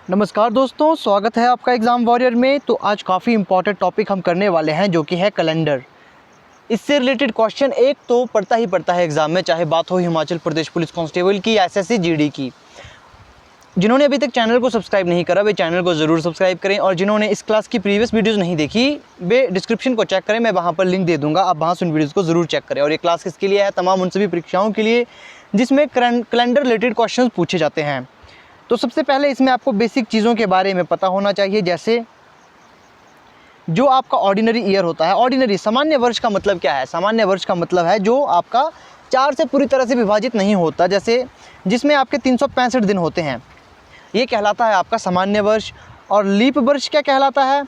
नमस्कार दोस्तों, स्वागत है आपका एग्ज़ाम वॉरियर में। तो आज काफ़ी इंपॉर्टेंट टॉपिक हम करने वाले हैं जो कि है कैलेंडर। इससे रिलेटेड क्वेश्चन एक तो पड़ता ही पड़ता है एग्ज़ाम में, चाहे बात हो हिमाचल प्रदेश पुलिस कांस्टेबल की या एसएससी जीडी की। जिन्होंने अभी तक चैनल को सब्सक्राइब नहीं करा वे चैनल को ज़रूर सब्सक्राइब करें, और जिन्होंने इस क्लास की प्रीवियस वीडियोज़ नहीं देखी वे डिस्क्रिप्शन को चेक करें, मैं वहाँ पर लिंक दे दूँगा, आप वहाँ से उन वीडियोज़ को ज़रूर चेक करें। और ये क्लास किसके लिए है? तमाम उन सभी परीक्षाओं के लिए जिसमें कैलेंडर रिलेटेड क्वेश्चन पूछे जाते हैं। तो सबसे पहले इसमें आपको बेसिक चीज़ों के बारे में पता होना चाहिए, जैसे जो आपका ऑर्डिनरी ईयर होता है। ऑर्डिनरी सामान्य वर्ष का मतलब क्या है? सामान्य वर्ष का मतलब है जो आपका 4 से पूरी तरह से विभाजित नहीं होता, जैसे जिसमें आपके 365 दिन होते हैं, ये कहलाता है आपका सामान्य वर्ष। और लीप वर्ष क्या कहलाता है?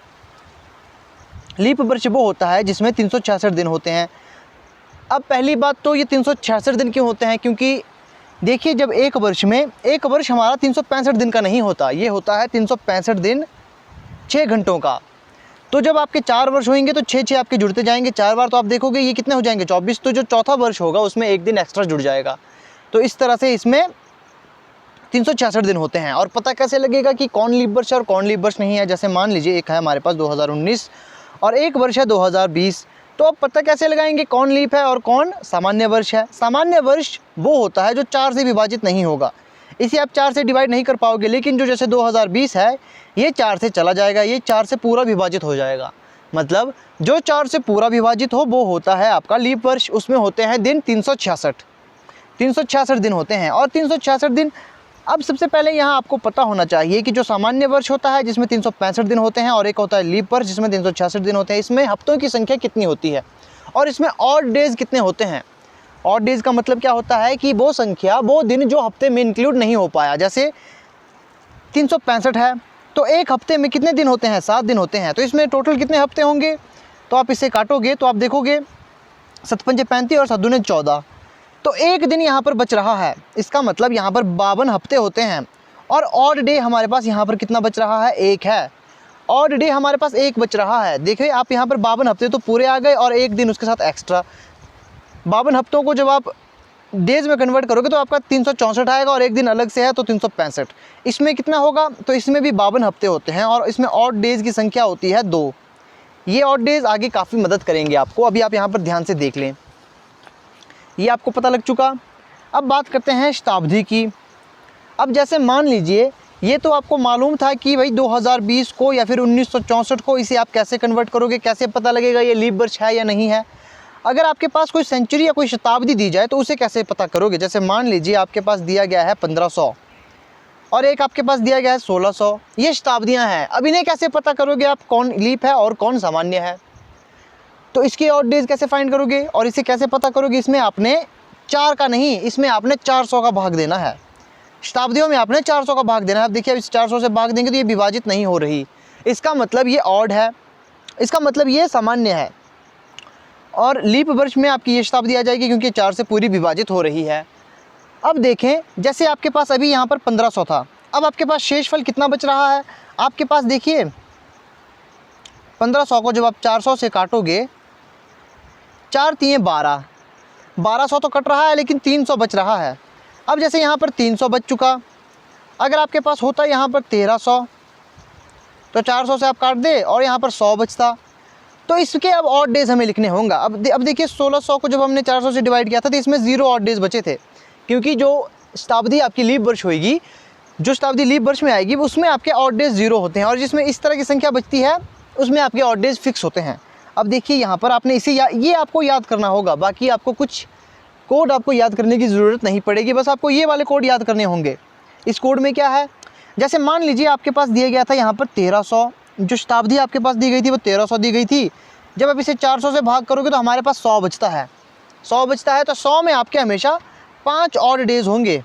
लीप वर्ष वो होता है जिसमें 366 दिन होते हैं। अब पहली बात तो ये 366 दिन क्यों होते हैं? क्योंकि देखिए, जब एक वर्ष हमारा 365 दिन का नहीं होता, ये होता है 365 दिन 6 घंटों का। तो जब आपके 4 वर्ष होंगे तो 6 आपके जुड़ते जाएंगे, 4 बार तो आप देखोगे ये कितने हो जाएंगे? 24। तो जो चौथा वर्ष होगा उसमें एक दिन एक्स्ट्रा जुड़ जाएगा। तो इस तरह से इसमें 366 दिन होते हैं। और पता कैसे लगेगा कि कौन लीप वर्ष है और कौन लीप वर्ष नहीं है? जैसे मान लीजिए एक है हमारे पास 2019 और एक वर्ष है 2020, तो अब पता कैसे लगाएंगे कौन लीप है और कौन सामान्य वर्ष है? सामान्य वर्ष वो होता है जो 4 से विभाजित नहीं होगा, इसे आप 4 से डिवाइड नहीं कर पाओगे। लेकिन जो जैसे 2020 है ये 4 से चला जाएगा, ये 4 से पूरा विभाजित हो जाएगा। मतलब जो 4 से पूरा विभाजित हो वो होता है आपका लीप वर्ष। उसमें होते हैं दिन 366 दिन होते हैं। और 366 दिन, अब सबसे पहले यहाँ आपको पता होना चाहिए कि जो सामान्य वर्ष होता है जिसमें 365 दिन होते हैं और एक होता है लीप वर्ष जिसमें 366 दिन होते हैं, इसमें हफ्तों की संख्या कितनी होती है और इसमें ऑड डेज कितने होते हैं? ऑड डेज का मतलब क्या होता है कि वो संख्या, वो दिन जो हफ्ते में इंक्लूड नहीं हो पाया। जैसे 365 है तो एक हफ्ते में कितने दिन होते हैं? 7 दिन होते हैं। तो इसमें टोटल कितने हफ्ते होंगे? तो आप इसे काटोगे तो आप देखोगे 7 पंजे 35 और 7 दूने 14, तो एक दिन यहाँ पर बच रहा है। इसका मतलब यहाँ पर 52 हफ्ते होते हैं। और ऑड डे हमारे पास यहाँ पर कितना बच रहा है? एक है। ऑड डे हमारे पास एक बच रहा है। देखिए आप यहाँ पर 52 हफ्ते तो पूरे आ गए और एक दिन उसके साथ एक्स्ट्रा। 52 हफ्तों को जब आप डेज में कन्वर्ट करोगे तो आपका 364 आएगा और एक दिन अलग से है तो 365। इसमें कितना होगा? तो इसमें भी 52 हफ्ते होते हैं और इसमें ऑड डेज की संख्या होती है 2। ये ऑड डेज आगे काफ़ी मदद करेंगे आपको, अभी आप यहाँ पर ध्यान से देख लें, ये आपको पता लग चुका। अब बात करते हैं शताब्दी की। अब जैसे मान लीजिए ये तो आपको मालूम था कि भाई 2020 को या फिर 1964 को, इसे आप कैसे कन्वर्ट करोगे? कैसे पता लगेगा ये लीप वर्ष है या नहीं है? अगर आपके पास कोई सेंचुरी या कोई शताब्दी दी जाए तो उसे कैसे पता करोगे? जैसे मान लीजिए आपके पास दिया गया है 1500 और एक आपके पास दिया गया है 1600, ये शताब्दियाँ हैं। अब इन्हें कैसे पता करोगे आप कौन लीप है और कौन सामान्य है? तो इसके ऑड डेज कैसे फाइंड करोगे और इसे कैसे पता करोगे? इसमें आपने 4 का नहीं, इसमें आपने 400 का भाग देना है। शताब्दियों में आपने 400 का भाग देना है। अब देखिए अब इस 400 से भाग देंगे तो ये विभाजित नहीं हो रही, इसका मतलब ये ऑड है, इसका मतलब ये सामान्य है। और लीप वर्ष में आपकी ये शताब्दी आ जाएगी क्योंकि 4 से पूरी विभाजित हो रही है। अब देखें, जैसे आपके पास अभी यहाँ पर 1500 था, अब आपके पास शेषफल कितना बच रहा है? आपके पास देखिए 1500 को जब आप 400 से काटोगे, 4 तिये 12, 1200 तो कट रहा है लेकिन 300 बच रहा है। अब जैसे यहाँ पर 300 बच चुका, अगर आपके पास होता यहाँ पर 1300 तो 400 से आप काट दे और यहाँ पर 100 बचता। तो इसके अब ऑड डेज हमें लिखने होंगे। अब देखिए 1600 को जब हमने 400 से डिवाइड किया था तो इसमें 0 ऑड डेज बचे थे, क्योंकि जो शताब्दी आपकी लीप वर्ष होगी, जो शताब्दी लीप वर्ष में आएगी उसमें आपके ऑड डेज 0 होते हैं और जिसमें इस तरह की संख्या बचती है उसमें आपके ऑड डेज फिक्स होते हैं। अब देखिए यहाँ पर आपने इसे ये आपको याद करना होगा, बाकी आपको कुछ कोड आपको याद करने की ज़रूरत नहीं पड़ेगी, बस आपको ये वाले कोड याद करने होंगे। इस कोड में क्या है? जैसे मान लीजिए आपके पास दिया गया था यहाँ पर 1300, जो शताब्दी आपके पास दी गई थी वो 1300 दी गई थी। जब आप इसे 400 से भाग करोगे तो हमारे पास 100 बचता है। 100 बचता है तो 100 में आपके हमेशा 5 ऑड डेज होंगे,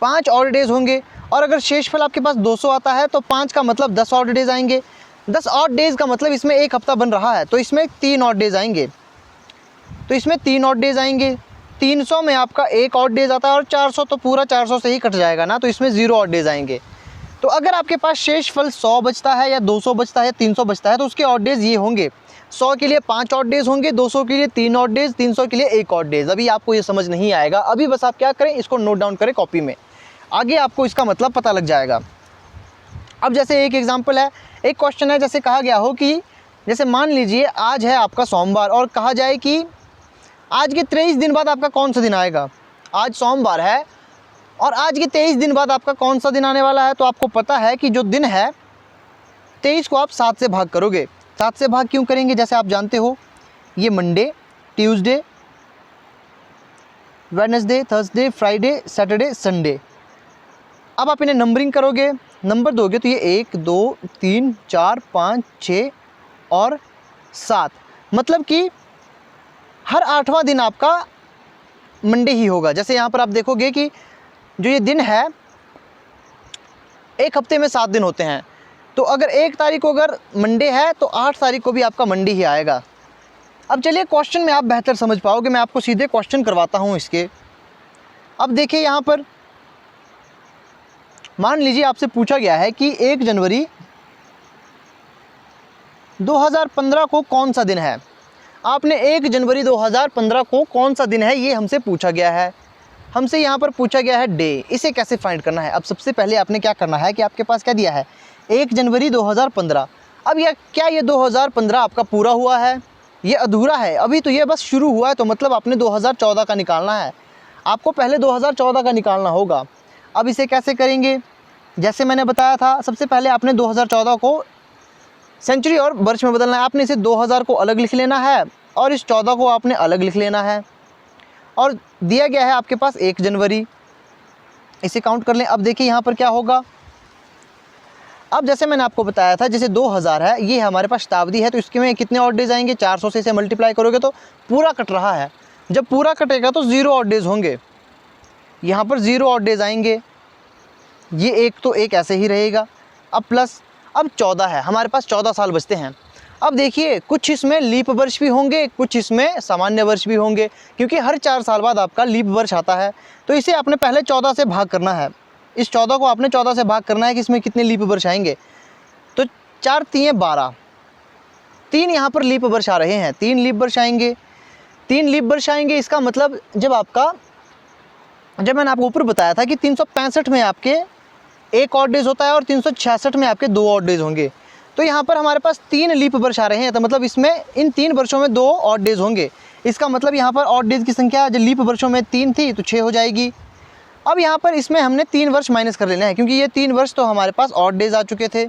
5 ऑड डेज होंगे। और अगर शेषफल आपके पास 200 आता है तो 5 का मतलब 10 ऑड डेज आएंगे। 10 ऑड डेज का मतलब इसमें एक हफ्ता बन रहा है तो इसमें 3 ऑड डेज आएंगे, तो इसमें 3 ऑड डेज आएंगे। 300 में आपका एक ऑड डेज आता है और 400 तो पूरा 400 से ही कट जाएगा ना, तो इसमें 0 ऑड डेज आएंगे। तो अगर आपके पास शेषफल 100 बचता है या 200 बचता है, 300 बचता है, तो उसके ऑड डेज ये होंगे। 100 के लिए 5 ऑड डेज होंगे, 200 के लिए 3 ऑड डेज, 300 के लिए 1 ऑड डेज। अभी आपको ये समझ नहीं आएगा, अभी बस आप क्या करें, इसको नोट डाउन करें कॉपी में। आगे आपको इसका मतलब पता लग जाएगा। अब जैसे एक एग्जांपल है, एक क्वेश्चन है, जैसे कहा गया हो कि जैसे मान लीजिए आज है आपका सोमवार और कहा जाए कि आज के 23 दिन बाद आपका कौन सा दिन आएगा। आज सोमवार है और आज के 23 दिन बाद आपका कौन सा दिन आने वाला है। तो आपको पता है कि जो दिन है 23 को आप 7 से भाग करोगे। 7 से भाग क्यों करेंगे, जैसे आप जानते हो ये Monday, Tuesday, Wednesday, Thursday, Friday, Saturday, Sunday. अब आप इन्हें नंबरिंग करोगे, नंबर दोगे तो ये 1 2 3 4 5 6 और 7, मतलब कि हर 8वां दिन आपका मंडे ही होगा। जैसे यहाँ पर आप देखोगे कि जो ये दिन है एक हफ्ते में 7 दिन होते हैं, तो अगर 1 तारीख को अगर मंडे है तो 8 तारीख को भी आपका मंडे ही आएगा। अब चलिए क्वेश्चन में आप बेहतर समझ पाओगे, मैं आपको सीधे क्वेश्चन करवाता हूँ इसके। अब देखिए यहाँ पर मान लीजिए आपसे पूछा गया है कि 1 जनवरी 2015 को कौन सा दिन है। आपने 1 जनवरी 2015 को कौन सा दिन है ये हमसे पूछा गया है। हमसे यहाँ पर पूछा गया है डे, इसे कैसे फाइंड करना है। अब सबसे पहले आपने क्या करना है कि आपके पास क्या दिया है 1 जनवरी 2015। अब यह क्या ये 2015 आपका पूरा हुआ है, ये अधूरा है, अभी तो ये बस शुरू हुआ है। तो मतलब आपने 2014 का निकालना है, आपको पहले 2014 का निकालना होगा। अब इसे कैसे करेंगे, जैसे मैंने बताया था सबसे पहले आपने 2014 को सेंचुरी और वर्ष में बदलना है। आपने इसे 2000 को अलग लिख लेना है और इस 14 को आपने अलग लिख लेना है और दिया गया है आपके पास 1 जनवरी, इसे काउंट कर लें। अब देखिए यहाँ पर क्या होगा। अब जैसे मैंने आपको बताया था जैसे 2000 है ये हमारे पास शताब्दी है, तो इसके में कितने ऑड डेज आएंगे 400 से इसे मल्टीप्लाई करोगे तो पूरा कट रहा है। जब पूरा कटेगा तो 0 ऑड डेज होंगे, यहाँ पर 0 ऑड डेज आएंगे, ये एक तो एक ऐसे ही रहेगा। अब प्लस अब 14 है, हमारे पास 14 साल बचते हैं। अब देखिए कुछ इसमें लीप वर्ष भी होंगे, कुछ इसमें सामान्य वर्ष भी होंगे, क्योंकि हर 4 साल बाद आपका लीप वर्ष आता है। तो इसे आपने पहले 14 से भाग करना है, इस 14 को आपने 14 से भाग करना है कि इसमें कितने लीप वर्ष आएंगे। तो 4 3 12, 3 यहाँ पर लीप वर्ष आ रहे हैं, 3 लीप वर्ष आएंगे, 3 लीप वर्ष आएंगे। इसका मतलब जब मैंने आपको ऊपर बताया था कि 365 में आपके 1 ऑड डेज होता है और 366 में आपके 2 ऑड डेज होंगे, तो यहाँ पर हमारे पास 3 लीप वर्ष आ रहे हैं। तो मतलब इसमें इन 3 वर्षों में 2 ऑड डेज होंगे। इसका मतलब यहाँ पर ऑड डेज की संख्या जो लीप वर्षों में 3 थी तो 6 हो जाएगी। अब यहाँ पर इसमें हमने 3 वर्ष माइनस कर लेना है, क्योंकि ये 3 वर्ष तो हमारे पास ऑड डेज आ चुके थे,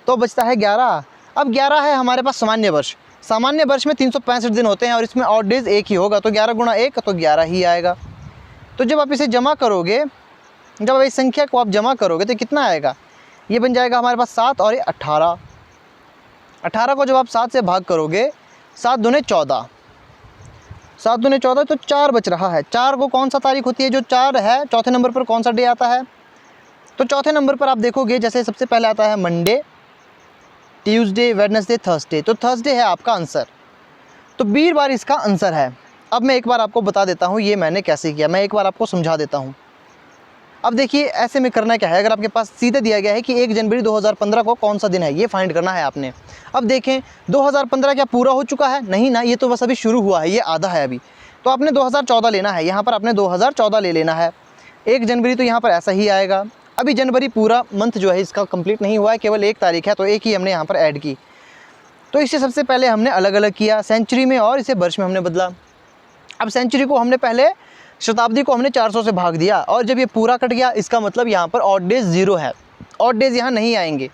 तो बचता है 11। अब 11 है हमारे पास सामान्य वर्ष। सामान्य वर्ष में 365 दिन होते हैं और इसमें ऑड डेज 1 ही होगा, तो 11 गुणा 1 तो 11 ही आएगा। तो जब आप इसे जमा करोगे, जब आप इस संख्या को आप जमा करोगे तो कितना आएगा, ये बन जाएगा हमारे पास 7 और ये 18। 18 को जब आप 7 से भाग करोगे, 7 दूने 14, 7 दूने 14 तो 4 बच रहा है। 4 को कौन सा तारीख होती है, जो 4 है चौथे नंबर पर कौन सा डे आता है। तो चौथे नंबर पर आप देखोगे जैसे सबसे पहले आता है मंडे, ट्यूसडे, वेडनेसडे, थर्सडे। तो थर्सडे है आपका आंसर, तो वीरवार इसका आंसर है। अब मैं एक बार आपको बता देता हूँ ये मैंने कैसे किया, मैं एक बार आपको समझा देता हूँ। अब देखिए ऐसे में करना क्या है, अगर आपके पास सीधे दिया गया है कि 1 जनवरी 2015 को कौन सा दिन है, ये फाइंड करना है आपने। अब देखें 2015 क्या पूरा हो चुका है, नहीं ना, ये तो बस अभी शुरू हुआ है, ये आधा है अभी। तो आपने 2014 लेना है, यहाँ पर आपने 2014 ले लेना है। 1 जनवरी तो यहाँ पर ऐसा ही आएगा। अभी जनवरी पूरा मंथ जो है इसका कंप्लीट नहीं हुआ है, केवल 1 तारीख है, तो 1 ही हमने यहाँ पर ऐड की। तो इसे सबसे पहले हमने अलग अलग किया, सेंचुरी में और इसे वर्ष में हमने बदला। अब सेंचुरी को हमने पहले, शताब्दी को हमने 400 से भाग दिया और जब ये पूरा कट गया, इसका मतलब यहाँ पर ऑड डेज 0 है, ऑड डेज यहाँ नहीं आएंगे।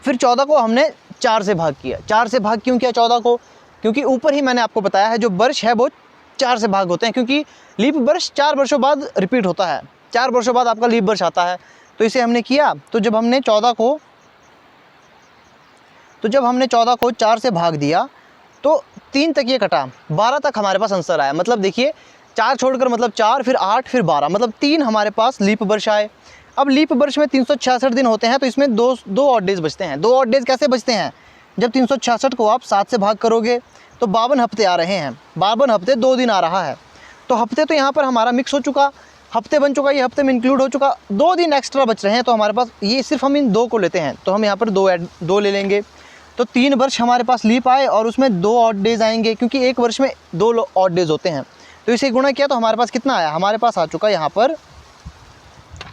फिर 14 को हमने 4 से भाग किया। 4 से भाग क्यों किया 14 को, क्योंकि ऊपर ही मैंने आपको बताया है जो वर्ष है वो 4 से भाग होते हैं, क्योंकि लीप वर्ष 4 वर्षों बाद रिपीट होता है, 4 वर्षों बाद आपका लीप वर्ष आता है। तो इसे हमने किया, तो जब हमने 14 को 4 से भाग दिया तो 3 तक ये कटा, 12 तक हमारे पास आंसर आया। मतलब देखिए 4 छोड़कर मतलब 4, फिर 8, फिर 12, मतलब 3 हमारे पास लीप वर्ष आए। अब लीप वर्ष में 366 दिन होते हैं, तो इसमें दो ऑड डेज बचते हैं। 2 ऑड डेज कैसे बचते हैं, जब 366 को आप 7 से भाग करोगे तो 52 हफ्ते आ रहे हैं, 52 हफ्ते 2 दिन आ रहा है। तो हफ्ते तो यहाँ पर हमारा मिक्स हो चुका, हफ्ते बन चुका, ये हफ्ते में इंक्लूड हो चुका, 2 दिन एक्स्ट्रा बच रहे हैं। तो हमारे पास ये सिर्फ हम इन 2 को लेते हैं, तो हम यहाँ पर 2 ले लेंगे। तो 3 वर्ष हमारे पास लीप आए और उसमें 2 ऑड डेज आएंगे, क्योंकि 1 वर्ष में 2 ऑड डेज होते हैं। तो इसे गुणा किया तो हमारे पास कितना आया, हमारे पास आ चुका यहाँ पर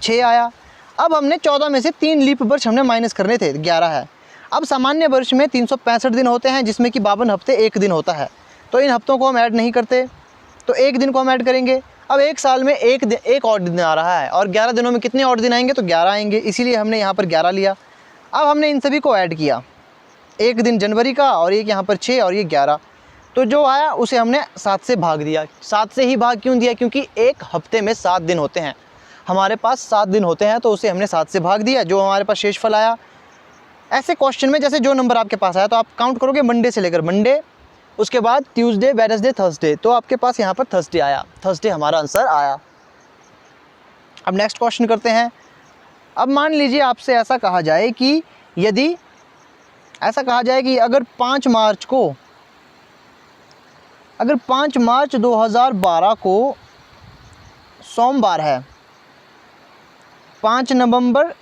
6 आया। अब हमने 14 में से 3 लीप वर्ष हमने माइनस करने थे, 11 है। अब सामान्य वर्ष में 365 दिन होते हैं, जिसमें कि 52 हफ्ते 1 दिन होता है। तो इन हफ्तों को हम ऐड नहीं करते, तो 1 दिन को हम ऐड करेंगे। अब 1 साल में 1 और दिन आ रहा है, और 11 दिनों में कितने और दिन आएंगे, तो 11 आएंगे, इसीलिए हमने यहाँ पर 11 लिया। अब हमने इन सभी को ऐड किया, 1 दिन जनवरी का और एक यहाँ पर 6 और ये 11, तो जो आया उसे हमने 7 से भाग दिया। 7 से ही भाग क्यों दिया, क्योंकि एक हफ्ते में 7 दिन होते हैं, हमारे पास 7 दिन होते हैं, तो उसे हमने 7 से भाग दिया, जो हमारे पास शेषफल आया। ऐसे क्वेश्चन में जैसे जो नंबर आपके पास आया तो आप काउंट करोगे मंडे से लेकर मंडे, उसके बाद ट्यूसडे, वेडनेसडे, थर्सडे, तो आपके पास यहाँ पर थर्सडे आया, थर्सडे हमारा आंसर आया। अब नेक्स्ट क्वेश्चन करते हैं। अब मान लीजिए आपसे ऐसा कहा जाए कि यदि ऐसा कहा जाए कि अगर 5 मार्च 2012 को सोमवार है, 5 नवंबर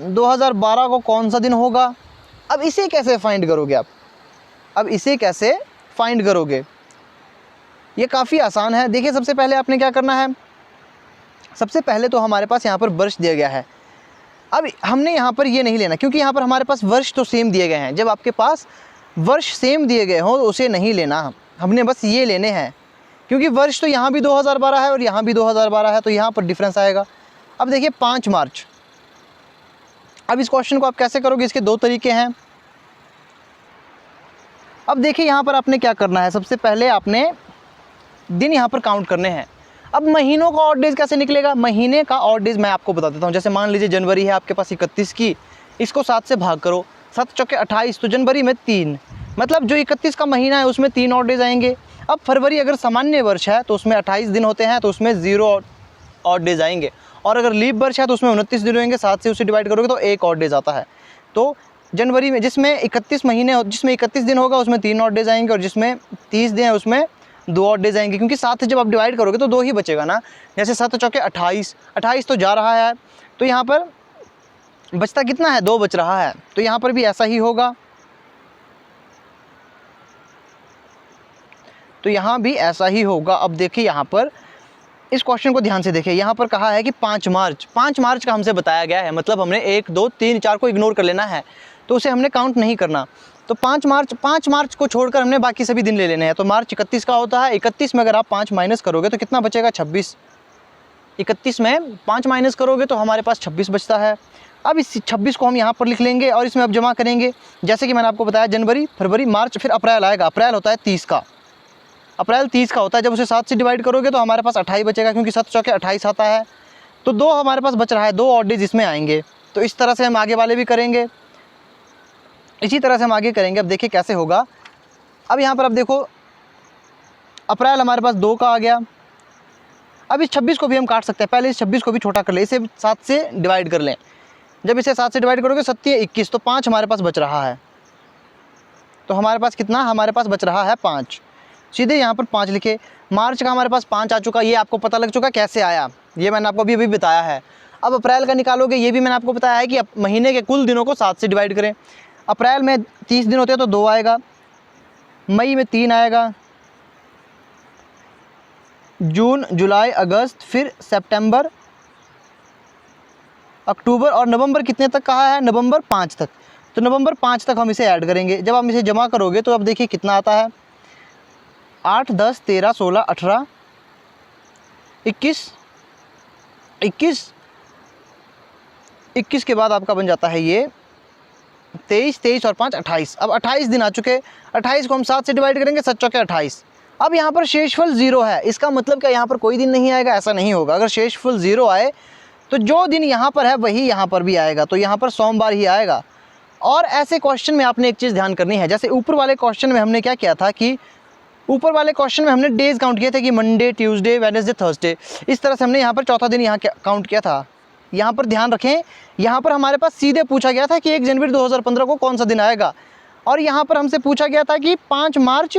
2012 को कौन सा दिन होगा। अब इसे कैसे फाइंड करोगे आप, अब इसे कैसे फाइंड करोगे, ये काफ़ी आसान है। देखिए सबसे पहले आपने क्या करना है, सबसे पहले तो हमारे पास यहाँ पर वर्ष दिया गया है। अब हमने यहाँ पर ये नहीं लेना, क्योंकि यहाँ पर हमारे पास वर्ष तो सेम दिए गए हैं। जब आपके पास वर्ष सेम दिए गए हों तो उसे नहीं लेना, हमने बस ये लेने हैं, क्योंकि वर्ष तो यहाँ भी 2012 है और यहाँ भी 2012 है, तो यहाँ पर डिफरेंस आएगा। अब देखिए 5 मार्च, अब इस क्वेश्चन को आप कैसे करोगे, इसके 2 तरीके हैं। अब देखिए यहाँ पर आपने क्या करना है, सबसे पहले आपने दिन यहाँ पर काउंट करने हैं। अब महीनों का ऑड डेज कैसे निकलेगा, महीने का ऑड डेज मैं आपको बता देता हूँ। जैसे मान लीजिए जनवरी है आपके पास 31 की, इसको 7 से भाग करो, 7 चौके 28, तो जनवरी में 3, मतलब जो 31 का महीना है उसमें 3 ऑड डेज आएंगे। अब फरवरी अगर सामान्य वर्ष है तो उसमें 28 दिन होते हैं, तो उसमें 0 ऑड डेज आएंगे। और अगर लीप वर्ष है तो उसमें 29 दिन होंगे, 7 से उसे डिवाइड करोगे तो 1 ऑड डेज आता है। तो जनवरी में जिसमें 31 महीने, जिसमें 31 दिन होगा उसमें 3 ऑड डेज आएंगे, और जिसमें 30 दिन है उसमें 2 ऑड डेज आएंगे, क्योंकि 7 से जब आप डिवाइड करोगे तो 2 ही बचेगा ना। जैसे 7 चौके 28, 28 तो जा रहा है, तो यहाँ पर बचता कितना है, 2 बच रहा है, तो यहाँ पर भी ऐसा ही होगा, तो यहाँ भी ऐसा ही होगा। अब देखिए यहाँ पर इस क्वेश्चन को ध्यान से देखिए, यहाँ पर कहा है कि 5 मार्च का हमसे बताया गया है, मतलब हमने 1, 2, 3, 4 को इग्नोर कर लेना है, तो उसे हमने काउंट नहीं करना। तो 5 मार्च को छोड़कर हमने बाकी सभी दिन ले लेने हैं। तो मार्च 31 का होता है, 31 में अगर आप 5 माइनस करोगे तो कितना बचेगा, 26। 31 में 5 माइनस करोगे तो हमारे पास 26 बचता है। अब इस 26 को हम यहाँ पर लिख लेंगे और इसमें अब जमा करेंगे। जैसे कि मैंने आपको बताया जनवरी, फरवरी, मार्च, फिर अप्रैल आएगा। अप्रैल होता है 30 का, अप्रैल 30 का होता है। जब उसे 7 से डिवाइड करोगे तो हमारे पास 28 बचेगा, क्योंकि 7 चौके 28 आता है, तो 2 हमारे पास बच रहा है, 2 ऑड डेज इसमें आएंगे। तो इस तरह से हम आगे वाले भी करेंगे, इसी तरह से हम आगे करेंगे। अब देखिए कैसे होगा। अब यहाँ पर अब देखो अप्रैल हमारे पास 2 का आ गया। अब इस 26 को भी हम काट सकते हैं, पहले इस 26 को भी छोटा कर लें, इसे 7 से डिवाइड कर लें। जब इसे 7 से डिवाइड करोगे 7 या 21, तो 5 हमारे पास बच रहा है। तो हमारे पास कितना, हमारे पास बच रहा है 5। सीधे यहाँ पर 5 लिखे। मार्च का हमारे पास 5 आ चुका, ये आपको पता लग चुका कैसे आया, ये मैंने आपको अभी बताया है। अब अप्रैल का निकालोगे, ये भी मैंने आपको बताया है कि महीने के कुल दिनों को 7 से डिवाइड करें। अप्रैल में 30 दिन होते हैं तो 2 आएगा, मई में 3 आएगा, जून, जुलाई, अगस्त, फिर सितंबर, अक्टूबर और नवंबर कितने तक कहा है, नवंबर 5 तक। तो नवंबर 5 तक हम इसे ऐड करेंगे। जब हम इसे जमा करोगे तो अब देखिए कितना आता है, 8, 10, 13, 16, 18, 21, 21 के बाद आपका बन जाता है ये 23 और 5 28। अब 28 दिन आ चुके, 28 को हम 7 से डिवाइड करेंगे, 7 चौके 28। अब यहाँ पर शेषफल 0 है, इसका मतलब क्या यहाँ पर कोई दिन नहीं आएगा, ऐसा नहीं होगा। अगर शेषफल 0 आए तो जो दिन यहाँ पर है वही यहाँ पर भी आएगा, तो यहाँ पर सोमवार ही आएगा। और ऐसे क्वेश्चन में आपने एक चीज़ ध्यान करनी है, जैसे ऊपर वाले क्वेश्चन में हमने क्या किया था कि ऊपर वाले क्वेश्चन में हमने डेज काउंट किए थे कि मंडे, ट्यूसडे, वेडनेसडे, थर्सडे, इस तरह से हमने यहाँ पर चौथा दिन यहाँ काउंट किया था। यहाँ पर ध्यान रखें, यहाँ पर हमारे पास सीधे पूछा गया था कि 1 जनवरी 2015 को कौन सा दिन आएगा, और यहाँ पर हमसे पूछा गया था कि 5 मार्च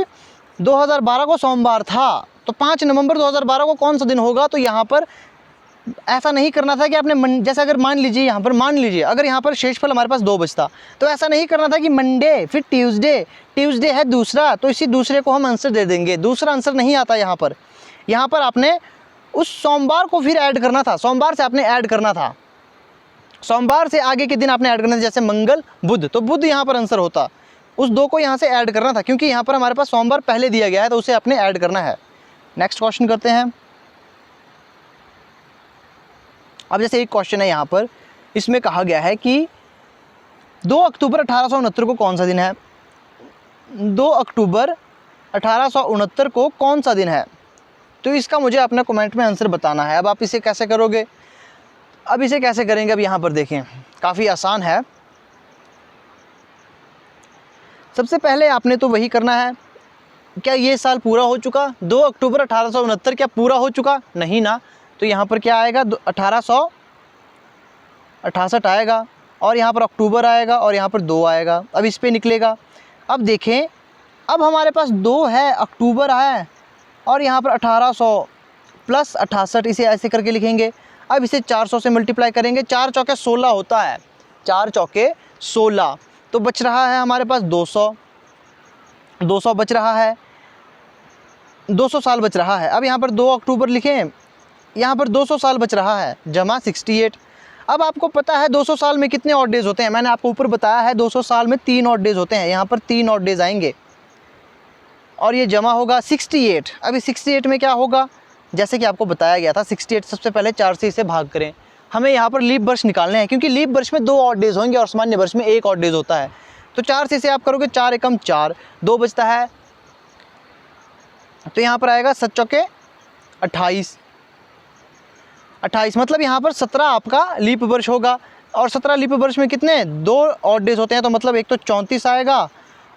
2012 को सोमवार था, तो 5 नवंबर 2012 को कौन सा दिन होगा। तो यहाँ पर ऐसा नहीं करना था कि आपने जैसे अगर मान लीजिए यहाँ पर अगर यहाँ पर शेषफल हमारे पास 2 बचता, तो ऐसा नहीं करना था कि मंडे फिर ट्यूसडे है दूसरा, तो इसी दूसरे को हम आंसर दे देंगे। दूसरा आंसर नहीं आता यहाँ पर। यहाँ पर आपने उस सोमवार को फिर ऐड करना था, सोमवार से आपने ऐड करना था, सोमवार से आगे के दिन आपने ऐड करना था, जैसे मंगल बुध, तो बुध यहाँ पर आंसर होता, उस 2 को यहाँ से ऐड करना था, क्योंकि यहाँ पर हमारे पास सोमवार पहले दिया गया है तो उसे आपने ऐड करना है। नेक्स्ट क्वेश्चन करते हैं। अब जैसे एक क्वेश्चन है यहाँ पर, इसमें कहा गया है कि 2 अक्टूबर 1869 को कौन सा दिन है? 2 अक्टूबर 1869 को कौन सा दिन है? तो इसका मुझे अपने कमेंट में आंसर बताना है। अब आप इसे कैसे करोगे? अब इसे कैसे करेंगे? अब यहाँ पर देखें, काफ़ी आसान है। सबसे पहले आपने तो वही करना है, क्या ये साल पूरा हो चुका? 2 अक्टूबर 1869 क्या पूरा हो चुका? नहीं ना। तो यहाँ पर क्या आएगा? 1868 आएगा, और यहाँ पर अक्टूबर आएगा, और यहाँ पर 2 आएगा। अब इस पे निकलेगा। अब देखें, अब हमारे पास 2 है, अक्टूबर है, और यहाँ पर 1800 प्लस 68, इसे ऐसे करके लिखेंगे। अब इसे 400 से मल्टीप्लाई करेंगे, 4 चौके 16 होता है, 4 चौके 16, तो बच रहा है हमारे पास 200 बच रहा है, 200 साल बच रहा है। अब यहाँ पर 2 अक्टूबर लिखें, यहाँ पर 200 साल बच रहा है, जमा 68। अब आपको पता है 200 साल में कितने ऑड डेज होते हैं? मैंने आपको ऊपर बताया है 200 साल में 3 ऑड डेज होते हैं, यहाँ पर 3 ऑड डेज आएंगे, और ये जमा होगा 68। अभी 68 में क्या होगा? जैसे कि आपको बताया गया था, 68 सबसे पहले 4 से इसे भाग करें। हमें यहाँ पर लीप वर्ष निकालने हैं, क्योंकि लीप वर्ष में 2 ऑड डेज होंगे और सामान्य वर्ष में 1 ऑड डेज होता है। तो 4 से इसे आप करोगे, 4 एकम 4, 2 बचता है, तो यहाँ पर आएगा 7 चौके 28, मतलब यहाँ पर 17 आपका लीप वर्ष होगा। और 17 लीप वर्ष में कितने? 2 ऑड डेज होते हैं, तो मतलब एक तो 34 आएगा,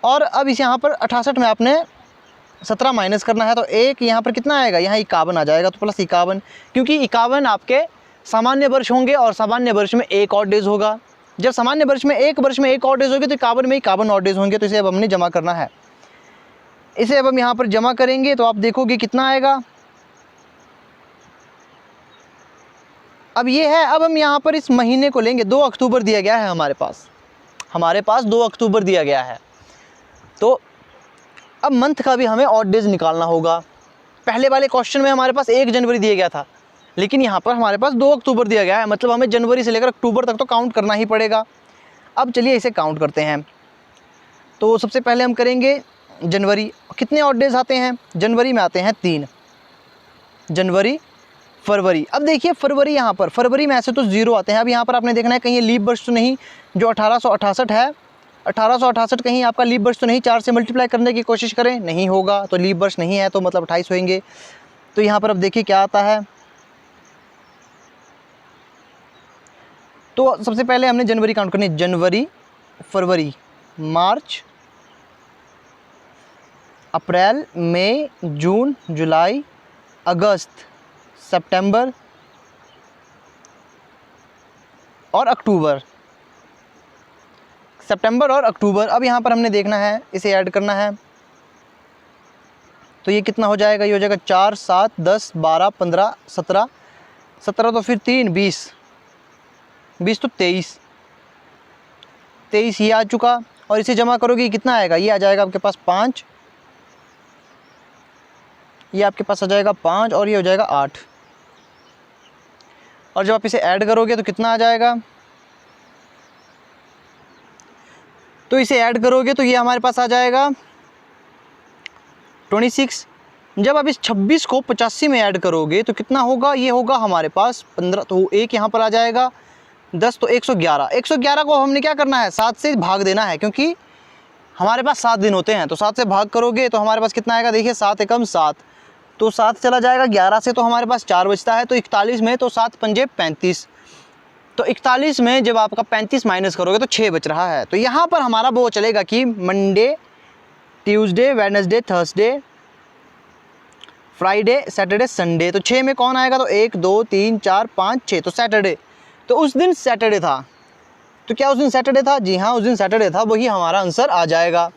और अब इस यहाँ पर 68 में आपने 17 माइनस करना है, तो एक यहाँ पर कितना आएगा? यहाँ 51 आ जाएगा, तो प्लस 51, क्योंकि 51 आपके सामान्य वर्ष होंगे और सामान्य वर्ष में 1 ऑड डेज होगा। जब सामान्य वर्ष में 1 ऑड डेज होगी तो 51 में 51 ऑड डेज होंगे, तो इसे अब हमने जमा करना है। इसे अब हम यहाँ पर जमा करेंगे तो आप देखोगे कितना आएगा। अब ये है, अब हम यहाँ पर इस महीने को लेंगे, 2 अक्टूबर दिया गया है हमारे पास 2 अक्टूबर दिया गया है, तो अब मंथ का भी हमें ऑड डेज निकालना होगा। पहले वाले क्वेश्चन में हमारे पास 1 जनवरी दिया गया था, लेकिन यहाँ पर हमारे पास 2 अक्टूबर दिया गया है, मतलब हमें जनवरी से लेकर अक्टूबर तक तो काउंट करना ही पड़ेगा। अब चलिए इसे काउंट करते हैं। तो सबसे पहले हम करेंगे जनवरी। कितने ऑड डेज आते हैं? जनवरी में आते हैं 3, जनवरी, फरवरी। अब देखिए फरवरी, यहाँ पर फरवरी में ऐसे तो 0 आते हैं। अब यहाँ पर आपने देखना है कहीं ये लीप वर्ष तो नहीं, जो 1868 है, 1868 कहीं आपका लीप वर्ष तो नहीं। 4 से मल्टीप्लाई करने की कोशिश करें, नहीं होगा, तो लीप वर्ष नहीं है, तो मतलब 28 होंगे। तो यहाँ पर अब देखिए क्या आता है। तो सबसे पहले हमने जनवरी काउंट करनी है, जनवरी, फरवरी, मार्च, अप्रैल, मई, जून, जुलाई, अगस्त, सितंबर और अक्टूबर। सितंबर और अक्टूबर। अब यहाँ पर हमने देखना है, इसे ऐड करना है, तो ये कितना हो जाएगा? ये हो जाएगा 4, 7, 10, 12, 15, 17, 17 तो फिर 3, 20, 20 तो 23, 23 ये आ चुका। और इसे जमा करोगे कितना आएगा? ये आ जाएगा आपके पास 5, ये आपके पास आ जाएगा 5, और ये हो जाएगा 8। और जब आप इसे ऐड करोगे तो कितना आ जाएगा? तो इसे ऐड करोगे तो ये हमारे पास आ जाएगा 26। जब आप इस 26 को 85 में ऐड करोगे तो कितना होगा? ये होगा हमारे पास 15, तो एक यहाँ पर आ जाएगा 10, तो 111। 111 को हमने क्या करना है? 7 से भाग देना है, क्योंकि हमारे पास 7 दिन होते हैं, तो 7 से भाग करोगे तो हमारे पास कितना आएगा? देखिए 7 एकम 7, तो 7 चला जाएगा 11 से, तो हमारे पास 4 बचता है। तो 41 में तो 7 पंजे 35, तो 41 में जब आपका 35 माइनस करोगे तो 6 बच रहा है। तो यहाँ पर हमारा वो चलेगा कि Monday, Tuesday, Wednesday, Thursday, Friday, Saturday, Sunday. तो 6 में कौन आएगा? तो 1, 2, 3, 4, 5, 6, तो सैटरडे। तो उस दिन सैटरडे था, तो क्या उस दिन सैटरडे था? जी हाँ, उस दिन सैटरडे था, वही हमारा आंसर आ जाएगा।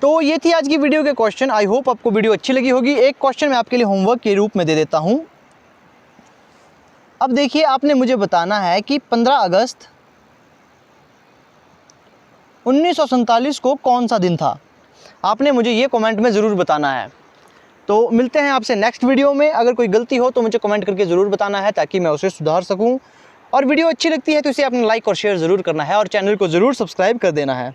तो ये थी आज की वीडियो के क्वेश्चन। आई होप आपको वीडियो अच्छी लगी होगी। एक क्वेश्चन मैं आपके लिए होमवर्क के रूप में दे देता हूँ। अब देखिए, आपने मुझे बताना है कि 15 अगस्त 1947 को कौन सा दिन था। आपने मुझे ये कमेंट में ज़रूर बताना है। तो मिलते हैं आपसे नेक्स्ट वीडियो में। अगर कोई गलती हो तो मुझे कमेंट करके ज़रूर बताना है ताकि मैं उसे सुधार सकूँ। और वीडियो अच्छी लगती है तो इसे अपना लाइक और शेयर ज़रूर करना है और चैनल को ज़रूर सब्सक्राइब कर देना है।